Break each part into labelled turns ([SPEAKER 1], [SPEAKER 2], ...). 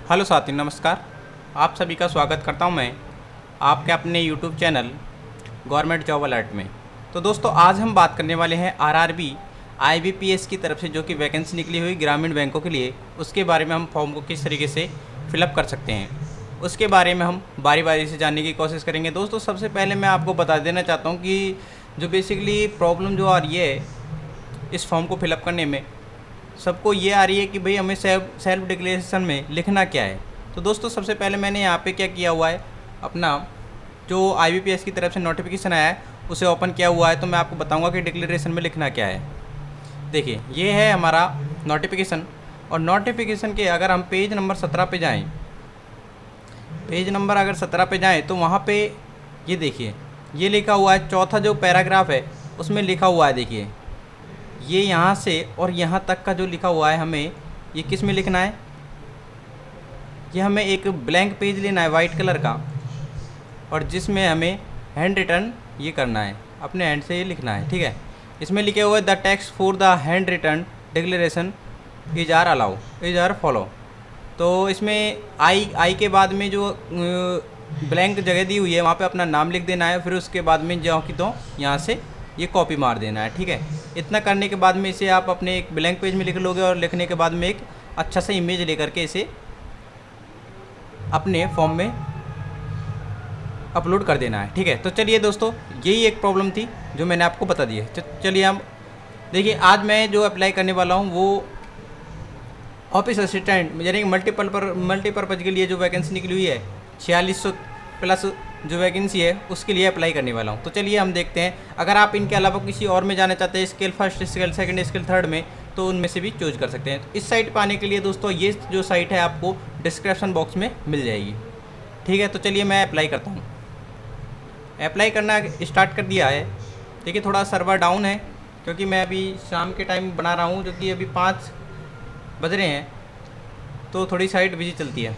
[SPEAKER 1] Hello साथी, नमस्कार। आप सभी का स्वागत करता हूं मैं आपके अपने YouTube channel government job alert में। तो दोस्तों, आज हम बात करने वाले हैं आरआरबी आईबीपीएस की तरफ से जो कि वैकेंसी निकली हुई ग्रामीण बैंकों के लिए, उसके बारे में हम फॉर्म को किस तरीके से फिलअप कर सकते हैं उसके बारे में हम बारी बारी से जानने की कोशिश करेंगे। दोस्तों, सबसे पहले मैं आपको बता देना चाहता हूँ कि जो बेसिकली प्रॉब्लम जो आ रही है इस फॉर्म को फिलअप करने में, सबको ये आ रही है कि भाई हमें सेल्फ डिक्लेरेशन में लिखना क्या है। तो दोस्तों, सबसे पहले मैंने यहाँ पे क्या किया हुआ है, अपना जो आईबीपीएस की तरफ से नोटिफिकेशन आया है उसे ओपन किया हुआ है। तो मैं आपको बताऊंगा कि डिक्लेरेशन में लिखना क्या है। देखिए, ये है हमारा नोटिफिकेशन, और नोटिफिकेशन के अगर हम पेज नंबर 17 पे जाएँ, पेज नंबर अगर 17 पे जाएँ तो वहाँ पे ये देखिए, ये लिखा हुआ है, चौथा जो पैराग्राफ है उसमें लिखा हुआ है। देखिए, ये यहाँ से और यहाँ तक का जो लिखा हुआ है, हमें ये किस में लिखना है, ये हमें एक ब्लैंक पेज लेना है वाइट कलर का, और जिसमें हमें हैंड रिटन ये करना है, अपने हैंड से ये लिखना है। ठीक है, इसमें लिखे हुए the text for the handwritten declaration is are allow is are follow. तो इसमें आई के बाद में जो ब्लैंक जगह दी हुई है वहाँ पे अपना नाम लिख देना है, फिर उसके बाद में जो कि तो यहाँ से ये कॉपी मार देना है। ठीक है, इतना करने के बाद में इसे आप अपने एक ब्लैंक पेज में लिख लोगे, और लिखने के बाद में एक अच्छा सा इमेज लेकर के इसे अपने फॉर्म में अपलोड कर देना है। ठीक है, तो चलिए दोस्तों, यही एक प्रॉब्लम थी जो मैंने आपको बता दी है। चलिए हम देखिए, आज मैं जो अप्लाई करने वाला हूँ वो ऑफिस असिस्टेंट यानी कि मल्टीपर्पज़ के लिए जो वैकेंसी निकली हुई है 4600 प्लस जो वैकेंसी है उसके लिए अप्लाई करने वाला हूँ। तो चलिए हम देखते हैं, अगर आप इनके अलावा किसी और में जाना चाहते हैं, scale first, scale second, scale third में, तो उनमें से भी चूज कर सकते हैं। तो इस साइट पर आने के लिए दोस्तों, ये जो साइट है आपको डिस्क्रिप्शन बॉक्स में मिल जाएगी। ठीक है, तो चलिए मैं अप्लाई करता हूँ। अप्लाई करना स्टार्ट कर दिया है। देखिए, थोड़ा सर्वर डाउन है क्योंकि मैं अभी शाम के टाइम बना रहा हूँ, जो कि अभी 5 बज रहे हैं, तो थोड़ी साइट बिजी चलती है।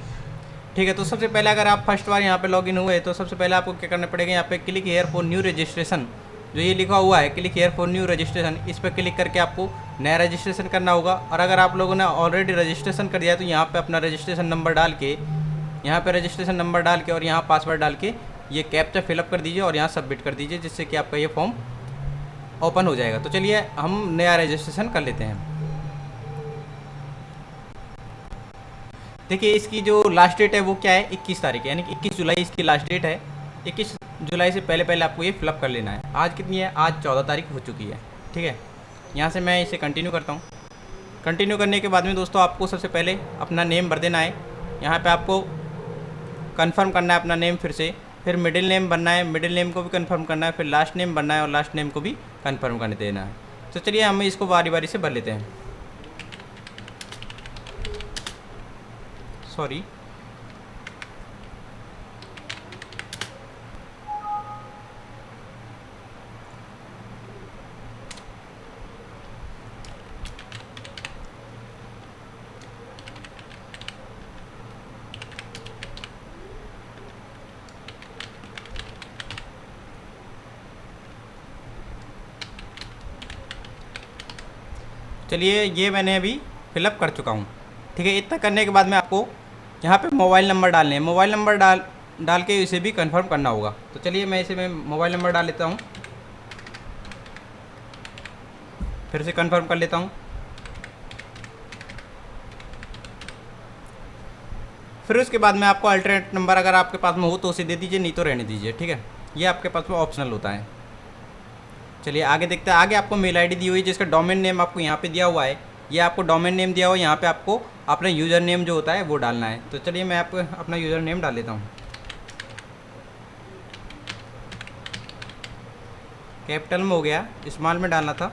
[SPEAKER 1] ठीक है, तो सबसे पहले अगर आप फर्स्ट बार यहाँ पे लॉगिन हुए तो सबसे पहले आपको क्या करना पड़ेगा, यहाँ पे click here for new registration, जो ये लिखा हुआ है click here for new registration, इस पर क्लिक करके आपको नया रजिस्ट्रेशन करना होगा। और अगर आप लोगों ने ऑलरेडी रजिस्ट्रेशन कर दिया तो यहाँ पे अपना रजिस्ट्रेशन नंबर डाल के, यहाँ पे रजिस्ट्रेशन नंबर डाल के और यहाँ पासवर्ड डाल के ये कैप्चा फिलअप कर दीजिए और यहाँ सबमिट कर दीजिए, जिससे कि आपका ये फॉर्म ओपन हो जाएगा। तो चलिए हम नया रजिस्ट्रेशन कर लेते हैं। देखिए, इसकी जो लास्ट डेट है वो क्या है, 21 तारीख है, यानी कि 21 जुलाई इसकी लास्ट डेट है। 21 जुलाई से पहले पहले आपको ये फिलअप कर लेना है। आज कितनी है, आज 14 तारीख हो चुकी है। ठीक है, यहाँ से मैं इसे कंटिन्यू करता हूँ। कंटिन्यू करने के बाद में दोस्तों, आपको सबसे पहले अपना नेम भर देना है। यहाँ पे आपको कंफर्म करना है अपना नेम फिर मिडिल नेम बनना है, मिडिल नेम को भी कंफर्म करना है, फिर लास्ट नेम बनना है और लास्ट नेम को भी कंफर्म करने देना है। तो चलिए हम इसको बारी बारी से भर लेते हैं। सॉरी, चलिए ये मैंने अभी फिलअप कर चुका हूँ। ठीक है, इतना करने के बाद में आपको यहाँ पे मोबाइल नंबर डालने हैं। मोबाइल नंबर डाल के इसे भी कंफर्म करना होगा। तो चलिए मैं मोबाइल नंबर डाल लेता हूँ, फिर से कंफर्म कर लेता हूँ। फिर उसके बाद में आपको अल्टरनेट नंबर अगर आपके पास में हो तो उसे दे दीजिए, नहीं तो रहने दीजिए। ठीक है, ये आपके पास में ऑप्शनल होता है। चलिए आगे देखते हैं। आगे आपको मेल आईडी दी हुई है जिसका डोमेन नेम आपको यहाँ पे दिया हुआ है। ये आपको डोमेन नेम दिया हुआ है, यहाँ पे आपको अपना यूज़र नेम जो होता है वो डालना है। तो चलिए मैं आपको अपना यूज़र नेम डाल लेता हूँ। कैपिटल में हो गया, स्मॉल में डालना था।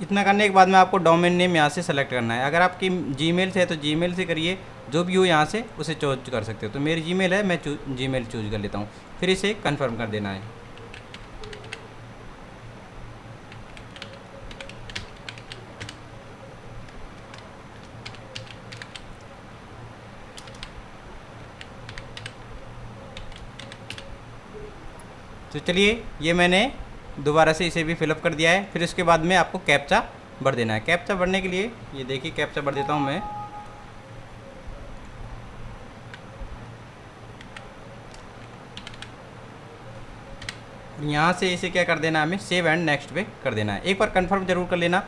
[SPEAKER 1] इतना करने के बाद में आपको डोमेन नेम यहाँ से सेलेक्ट करना है। अगर आपकी जीमेल से है तो जीमेल से करिए, जो भी हो यहाँ से उसे चूज कर सकते हो। तो मेरी जीमेल है, मैं जीमेल चूज कर लेता हूँ, फिर इसे कंफर्म कर देना है। तो चलिए ये मैंने दोबारा से इसे भी फिलअप कर दिया है। फिर इसके बाद में आपको कैप्चा भर देना है। कैप्चा भरने के लिए ये देखिए कैप्चा भर देता हूँ मैं। यहाँ से इसे क्या कर देना है, हमें सेव एंड नेक्स्ट पे कर देना है। एक बार कंफर्म जरूर कर लेना,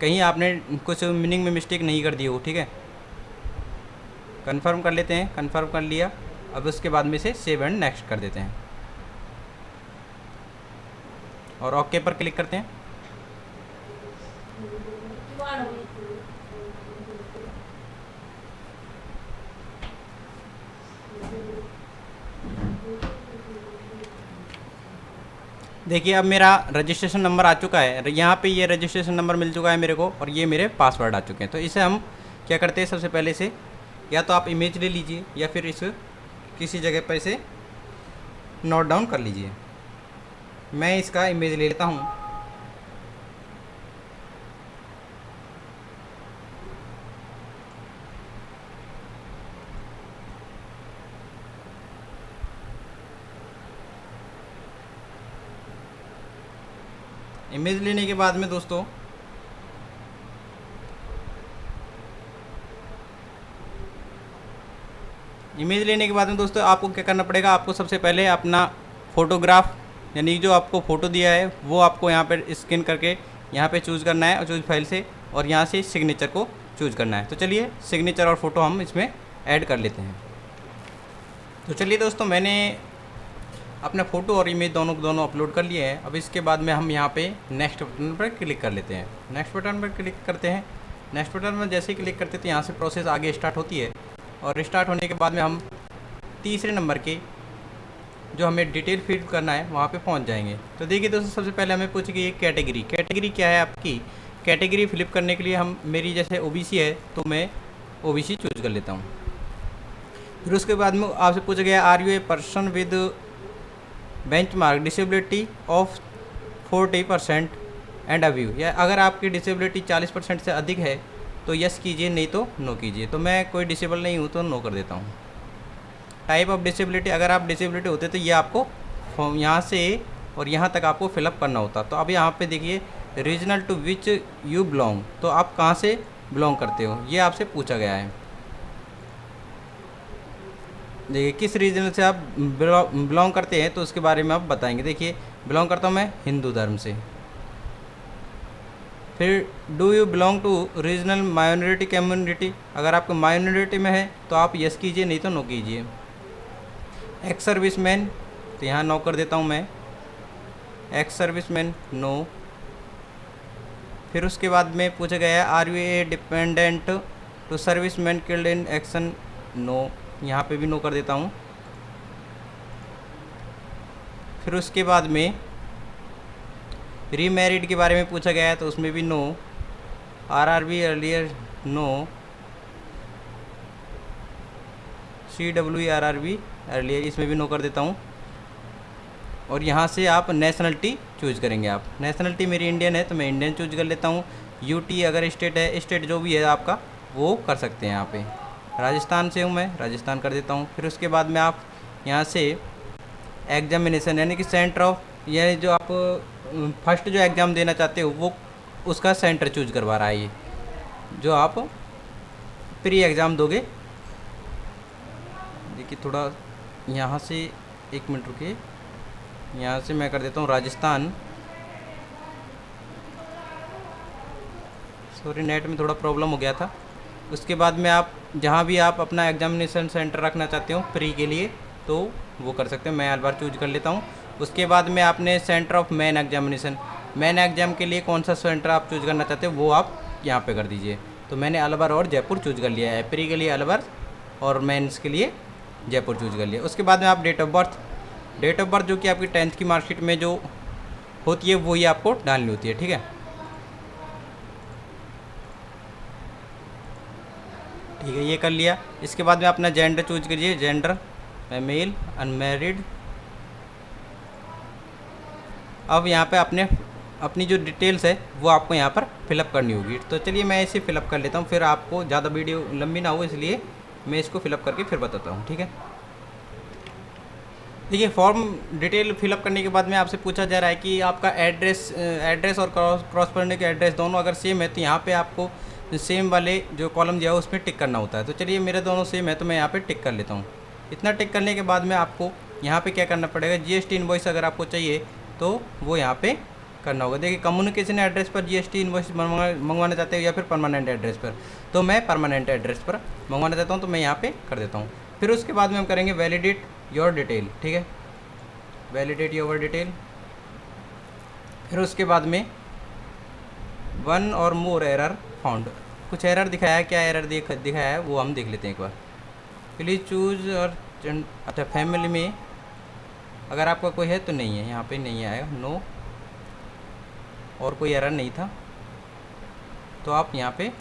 [SPEAKER 1] कहीं आपने कुछ मीनिंग में मिस्टेक नहीं कर दी हो, ठीक है। कंफर्म कर लेते हैं, कंफर्म कर लिया। अब उसके बाद में से सेव एंड नेक्स्ट कर देते हैं और ओके पर क्लिक करते हैं। देखिए अब मेरा रजिस्ट्रेशन नंबर आ चुका है। यहाँ पे ये रजिस्ट्रेशन नंबर मिल चुका है मेरे को और ये मेरे पासवर्ड आ चुके हैं। तो इसे हम क्या करते हैं, सबसे पहले से या तो आप इमेज ले लीजिए या फिर इस किसी जगह पर इसे नोट डाउन कर लीजिए। मैं इसका इमेज ले लेता हूँ। इमेज लेने के बाद में दोस्तों आपको क्या करना पड़ेगा, आपको सबसे पहले अपना फ़ोटोग्राफ यानी जो आपको फ़ोटो दिया है वो आपको यहाँ पर स्कैन करके यहाँ पे चूज़ करना है और चूज़ फाइल से, और यहाँ से सिग्नेचर को चूज़ करना है। तो चलिए सिग्नेचर और फ़ोटो हम इसमें ऐड कर लेते हैं। तो चलिए दोस्तों मैंने अपना फ़ोटो और इमेज दोनों अपलोड कर लिए हैं। अब इसके बाद में हम यहाँ पे नेक्स्ट बटन पर क्लिक कर लेते हैं। नेक्स्ट बटन पर क्लिक करते हैं। नेक्स्ट बटन में जैसे ही क्लिक करते हैं यहाँ से प्रोसेस आगे स्टार्ट होती है और स्टार्ट होने के बाद में हम तीसरे नंबर के जो हमें डिटेल फीड करना है वहाँ पे पहुँच जाएंगे। तो देखिए दोस्तों सबसे पहले हमें पूछेगी ये कैटेगरी क्या है आपकी। कैटेगरी फिलिप करने के लिए हम मेरी जैसे OBC है तो मैं OBC चूज़ कर लेता हूँ। फिर उसके बाद में आपसे पूछा गया are you a person with benchmark disability of 40% and above, या अगर आपकी डिसेबिलिटी 40% से अधिक है तो यस कीजिए, नहीं तो नो कीजिए। तो मैं कोई डिसेबल नहीं हूँ तो नो कर देता हूँ। टाइप ऑफ डिसेबिलिटी, अगर आप डिसेबिलिटी होते तो ये आपको यहाँ से और यहाँ तक आपको फिलअप करना होता। तो अब यहाँ पे देखिए regional to which you belong, तो आप कहाँ से बिलोंग करते हो ये आपसे पूछा गया है। देखिए किस रीजन से आप बिलोंग करते हैं तो उसके बारे में आप बताएंगे। देखिए बिलोंग करता हूँ मैं हिंदू धर्म से। फिर do you belong to regional minority community, अगर आपको माइनॉरिटी में है तो आप यस कीजिए, नहीं तो नो कीजिए। एक्स सर्विसमैन, तो यहाँ नो कर देता हूँ मैं, एक्स सर्विसमैन नो। फिर उसके बाद में पूछा गया है are you a dependent to serviceman killed in action, no, यहाँ पे भी नो कर देता हूँ। फिर उसके बाद में रीमैरिड के बारे में पूछा गया है तो उसमें भी no. RRB earlier no. CWE RRB earlier, इसमें भी नो कर देता हूँ। और यहाँ से आप नेशनलिटी चूज़ करेंगे। आप नेशनलिटी मेरी इंडियन है तो मैं इंडियन चूज़ कर लेता हूँ। UT अगर स्टेट है, स्टेट जो भी है आपका वो कर सकते हैं। यहाँ पे राजस्थान से हूँ मैं, राजस्थान कर देता हूँ। फिर उसके बाद में आप यहाँ से एग्जामिनेशन यानी कि सेंटर ऑफ, यानी जो आप फर्स्ट जो एग्ज़ाम देना चाहते हो वो उसका सेंटर चूज करवा रहा है ये, जो आप प्री एग्ज़ाम दोगे। देखिए थोड़ा यहाँ से एक मिनट रुकिए, यहाँ से मैं कर देता हूँ राजस्थान। सॉरी नेट में थोड़ा प्रॉब्लम हो गया था। उसके बाद में आप जहाँ भी आप अपना एग्जामिनेशन सेंटर रखना चाहते हो प्री के लिए तो वो कर सकते हो। मैं अलवर चूज कर लेता हूँ। उसके बाद में आपने centre of main examination, main exam के लिए कौन सा सेंटर आप चूज करना चाहते हो वो आप यहाँ पे कर दीजिए। तो मैंने अलवर और जयपुर चूज कर लिया है। प्री के लिए अलवर और मेंस के लिए जयपुर चूज कर लिया। उसके बाद में आप डेट ऑफ बर्थ जो कि आपकी 10th की मार्कशीट में जो होती है वही आपको डालनी होती है, ठीक है। ठीक है, ये कर लिया। इसके बाद में अपना जेंडर चूज कीजिए, जेंडर मैं मेल, अनमैरिड। अब यहाँ पे अपनी जो डिटेल्स है वो आपको यहाँ पर फिलअप करनी होगी। तो चलिए मैं इसे फिलअप कर लेता हूँ, फिर आपको ज़्यादा वीडियो लंबी ना हो इसलिए मैं इसको फिलअप करके फिर बताता हूँ, ठीक है। देखिए फॉर्म डिटेल फिलअप करने के बाद में आपसे पूछा जा रहा है कि आपका एड्रेस और क्रॉसपोंडिंग एड्रेस दोनों अगर सेम है तो यहाँ पे आपको सेम वाले जो कॉलम दिया है उसमें टिक करना होता है। तो चलिए मेरे दोनों सेम है तो मैं यहाँ पे टिक कर लेता हूँ। इतना टिक करने के बाद में आपको यहाँ पे क्या करना पड़ेगा, जीएसटी इनवॉइस अगर आपको चाहिए तो वो यहाँ पे करना होगा। देखिए कम्युनिकेशन एड्रेस पर जीएसटी इनवॉइस मंगवाना चाहते हो या फिर परमानेंट एड्रेस पर, तो मैं परमानेंट एड्रेस पर मंगवाना चाहता हूँ तो मैं यहाँ पे कर देता हूँ। फिर उसके बाद में हम करेंगे वैलिडेट योर डिटेल, ठीक है, वैलिडेट योर डिटेल। फिर उसके बाद में वन और मोर एरर फाउंड, कुछ एरर दिखाया है, क्या एरर दिखाया है वो हम देख लेते हैं एक बार। प्लीज़ चूज और अच्छा फैमिली में अगर आपका कोई है तो नहीं है, यहाँ पे नहीं आएगा, नो, और कोई एरर नहीं था तो आप यहाँ पे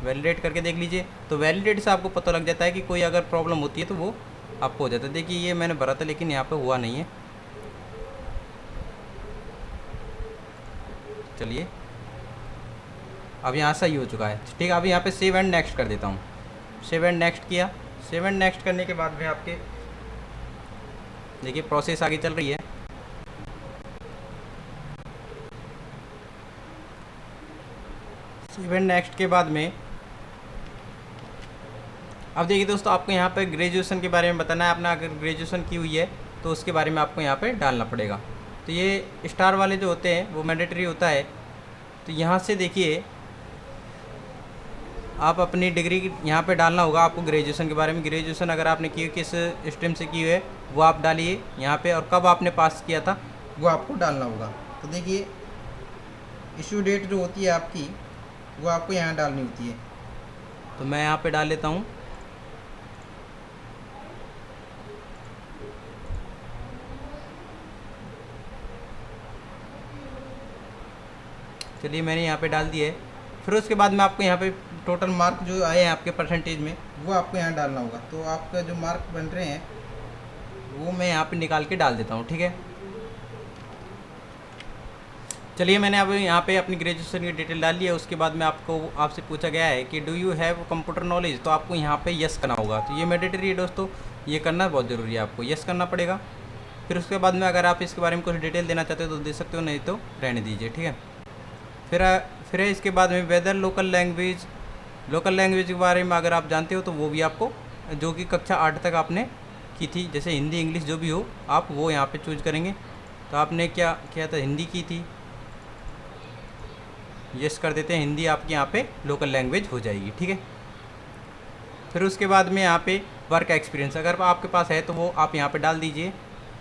[SPEAKER 1] वैलिडेट करके देख लीजिए। तो वैलिडेट से आपको पता लग जाता है कि कोई अगर प्रॉब्लम होती है तो वो आपको हो जाता है। देखिए ये मैंने भरा था लेकिन यहाँ पे हुआ नहीं है। चलिए अब यहाँ सही हो चुका है, ठीक है। अब यहाँ पे सेव एंड नेक्स्ट कर देता हूँ। सेव एंड नेक्स्ट किया। सेव एंड नेक्स्ट करने के बाद में आपके देखिए प्रोसेस आगे चल रही है। सेव एंड नेक्स्ट के बाद में अब देखिए दोस्तों आपको यहाँ पे ग्रेजुएशन के बारे में बताना है। आपने अगर ग्रेजुएशन की हुई है तो उसके बारे में आपको यहाँ पे डालना पड़ेगा। तो ये स्टार वाले जो होते हैं वो मैंडेटरी होता है। तो यहाँ से देखिए आप अपनी डिग्री यहाँ पे डालना होगा आपको ग्रेजुएशन के बारे में। ग्रेजुएशन अगर आपने की किस स्ट्रीम से की है वो आप डालिए यहाँ पे, और कब आपने पास किया था वो आपको डालना होगा। तो देखिए इशू डेट जो होती है आपकी वो आपको यहाँ डालनी होती है। तो मैं यहाँ पे डाल लेता हूँ। चलिए मैंने यहाँ पे डाल दिया है। फिर उसके बाद में आपको यहाँ पे टोटल मार्क जो आए हैं आपके परसेंटेज में वो आपको यहाँ डालना होगा। तो आपका जो मार्क बन रहे हैं वो मैं यहाँ पे निकाल के डाल देता हूँ, ठीक है। चलिए मैंने अब यहाँ पे अपनी ग्रेजुएशन की डिटेल डाल ली है। उसके बाद में आपसे पूछा गया है कि do you have computer knowledge, तो आपको यहाँ पे यस करना होगा। तो ये मैंडेटरी है दोस्तों, ये करना बहुत ज़रूरी है, आपको यस करना पड़ेगा। फिर उसके बाद में अगर आप इसके बारे में कुछ डिटेल देना चाहते हो तो दे सकते हो, नहीं तो रहने दीजिए, ठीक है। फिर इसके बाद में वेदर लोकल लैंग्वेज के बारे में अगर आप जानते हो तो वो भी आपको, जो कि कक्षा 8 तक आपने की थी, जैसे हिंदी इंग्लिश जो भी हो आप वो यहाँ पे चूज करेंगे। तो आपने क्या किया था, हिंदी की थी, यस कर देते हैं। हिंदी आपकी यहाँ पे लोकल लैंग्वेज हो जाएगी, ठीक है। फिर उसके बाद में यहाँ पे वर्क एक्सपीरियंस अगर आपके पास है तो वो आप यहाँ पे डाल दीजिए।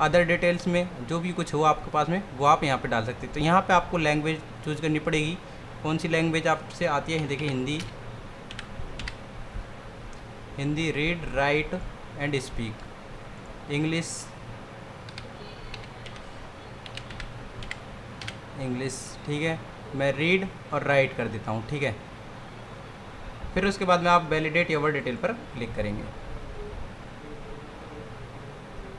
[SPEAKER 1] अदर डिटेल्स में जो भी कुछ हो आपके पास में वो आप यहाँ पे डाल सकते हैं। तो यहाँ पे आपको लैंग्वेज चूज करनी पड़ेगी, कौन सी लैंग्वेज आपसे आती है। देखिए Hindi read write and speak. English, ठीक है, मैं रीड और राइट कर देता हूँ, ठीक है। फिर उसके बाद में आप वैलिडेट योर डिटेल पर क्लिक करेंगे।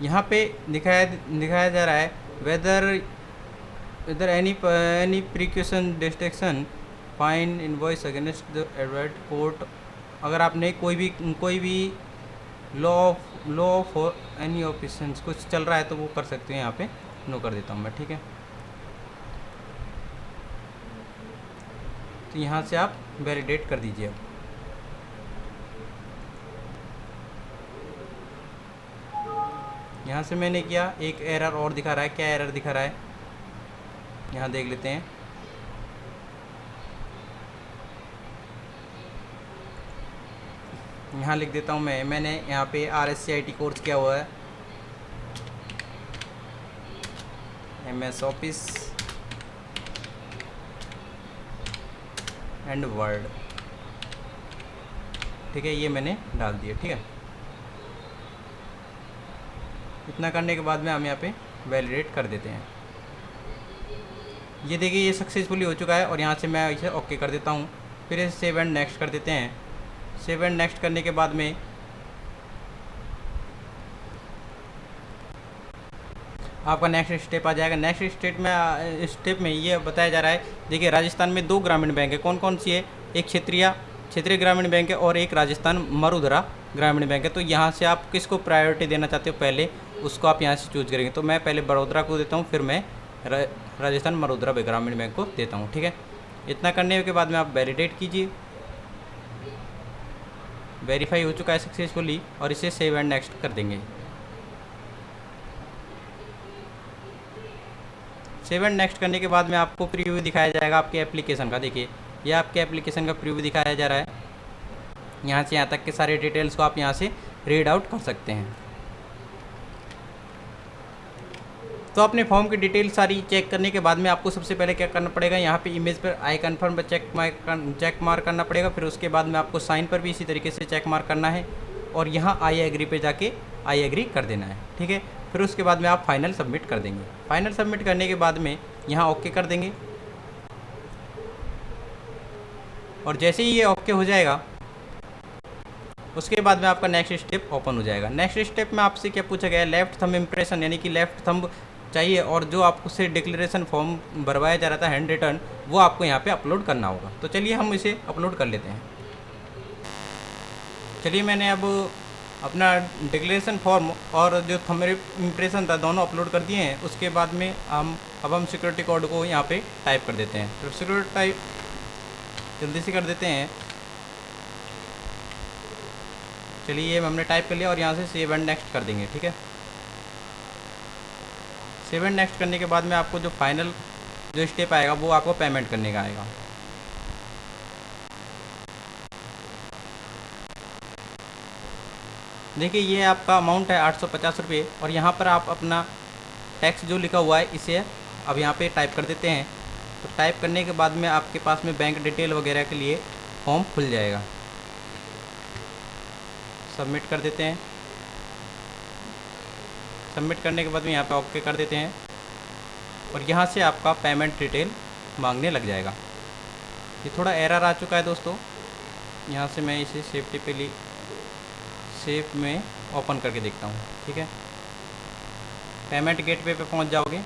[SPEAKER 1] यहाँ पे दिखाया जा रहा है whether any precaution destruction fine invoice against the Edward court. अगर आपने कोई भी लॉ फॉर एनी ऑफिसंस कुछ चल रहा है तो वो कर सकते हैं। यहाँ पे नो कर देता हूँ मैं, ठीक है। तो यहाँ से आप वैलिडेट कर दीजिए। यहाँ से मैंने किया, एक एरर और दिखा रहा है। क्या एरर दिखा रहा है यहाँ देख लेते हैं। यहाँ लिख देता हूँ मैंने यहाँ पे RSCIT कोर्स किया हुआ है, MS ऑफिस एंड वर्ड, ठीक है, ये मैंने डाल दिया, ठीक है। इतना करने के बाद में हम यहाँ पे वैलिडेट कर देते हैं। ये देखिए ये सक्सेसफुली हो चुका है और यहाँ से मैं इसे ओके कर देता हूँ। फिर इसे सेव एंड नेक्स्ट कर देते हैं। सेव एंड नेक्स्ट करने के बाद में आपका नेक्स्ट स्टेप आ जाएगा। नेक्स्ट स्टेप में ये बताया जा रहा है, देखिए राजस्थान में 2 ग्रामीण बैंक है। कौन कौन सी है, एक क्षेत्रीय ग्रामीण बैंक है और एक राजस्थान मरुधरा ग्रामीण बैंक है। तो यहाँ से आप किसको प्रायोरिटी देना चाहते हो पहले उसको आप यहाँ से चूज करेंगे। तो मैं पहले बड़ौदा को देता हूँ, फिर मैं राजस्थान मरुधरा ग्रामीण बैंक को देता हूँ। ठीक है, इतना करने के बाद में आप वैलिडेट कीजिए। वेरीफाई हो चुका है सक्सेसफुली और इसे सेव एंड नेक्स्ट कर देंगे। सेव एंड नेक्स्ट करने के बाद में आपको प्रीव्यू दिखाया जाएगा आपके एप्लीकेशन का। देखिए ये आपके एप्लीकेशन का प्रीव्यू दिखाया जा रहा है। यहाँ से यहाँ तक के सारे डिटेल्स को आप यहाँ से रीड आउट कर सकते हैं। तो अपने फॉर्म की डिटेल सारी चेक करने के बाद में आपको सबसे पहले क्या करना पड़ेगा, यहाँ पे इमेज पर आई कन्फर्म पर चेक मार्क करना पड़ेगा। फिर उसके बाद में आपको साइन पर भी इसी तरीके से चेक मार्क करना है और यहाँ आई एग्री पे जाके आई एग्री कर देना है। ठीक है, फिर उसके बाद में आप फाइनल सबमिट कर देंगे। फाइनल सबमिट करने के बाद में यहाँ ओके कर देंगे और जैसे ही ये ओके हो जाएगा उसके बाद में आपका नेक्स्ट स्टेप ओपन हो जाएगा। नेक्स्ट स्टेप में आपसे क्या पूछा गया है, लेफ्ट थंब इम्प्रेशन, यानी कि लेफ्ट थंब चाहिए और जो आपको से डिक्लेरेशन फॉर्म भरवाया जा रहा था हैंड रिटर्न, वो आपको यहाँ पे अपलोड करना होगा। तो चलिए हम इसे अपलोड कर लेते हैं। चलिए मैंने अब अपना डिक्लेरेशन फॉर्म और जो थंब इम्प्रेशन था दोनों अपलोड कर दिए हैं। उसके बाद में हम सिक्योरिटी कोड को यहाँ पे टाइप कर देते हैं। तो सिक्योरिटी टाइप जल्दी से कर देते हैं। चलिए ये हमने टाइप कर लिया और यहाँ से सेव एंड नेक्स्ट कर देंगे। ठीक है, सेव एंड नेक्स्ट करने के बाद में आपको जो फाइनल जो स्टेप आएगा वो आपको पेमेंट करने का आएगा। देखिए ये आपका अमाउंट है 850 रुपये और यहाँ पर आप अपना टैक्स जो लिखा हुआ है इसे अब यहाँ पे टाइप कर देते हैं। तो टाइप करने के बाद में आपके पास में बैंक डिटेल वगैरह के लिए फॉर्म खुल जाएगा। सबमिट कर देते हैं। सबमिट करने के बाद में यहाँ पे ओके कर देते हैं और यहाँ से आपका पेमेंट डिटेल मांगने लग जाएगा। ये थोड़ा एरर आ चुका है दोस्तों, यहाँ से मैं इसे सेफ्टी पे सेफ में ओपन करके देखता हूँ। ठीक है, पेमेंट गेटवे पे पहुँच जाओगे।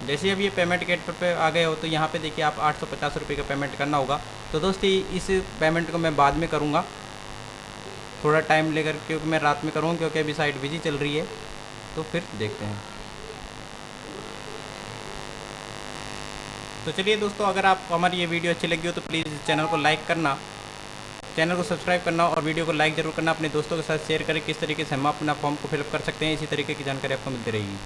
[SPEAKER 1] जैसे ही अब ये पेमेंट गेटवे पे आ गए हो तो यहाँ पे देखिए आप 850 रुपये का पेमेंट करना होगा। तो दोस्तों इस पेमेंट को मैं बाद में करूँगा, थोड़ा टाइम लेकर, क्योंकि मैं रात में करूँगा क्योंकि अभी साइट बिजी चल रही है। तो फिर देखते हैं। तो चलिए दोस्तों, अगर आप हमारी ये वीडियो अच्छी लगी हो तो प्लीज़ चैनल को लाइक करना, चैनल को सब्सक्राइब करना और वीडियो को लाइक ज़रूर करना। अपने दोस्तों के साथ शेयर करें किस तरीके से हम अपना फॉर्म को फिलअप कर सकते हैं। इसी तरीके की जानकारी आपको मिलती रहेगी।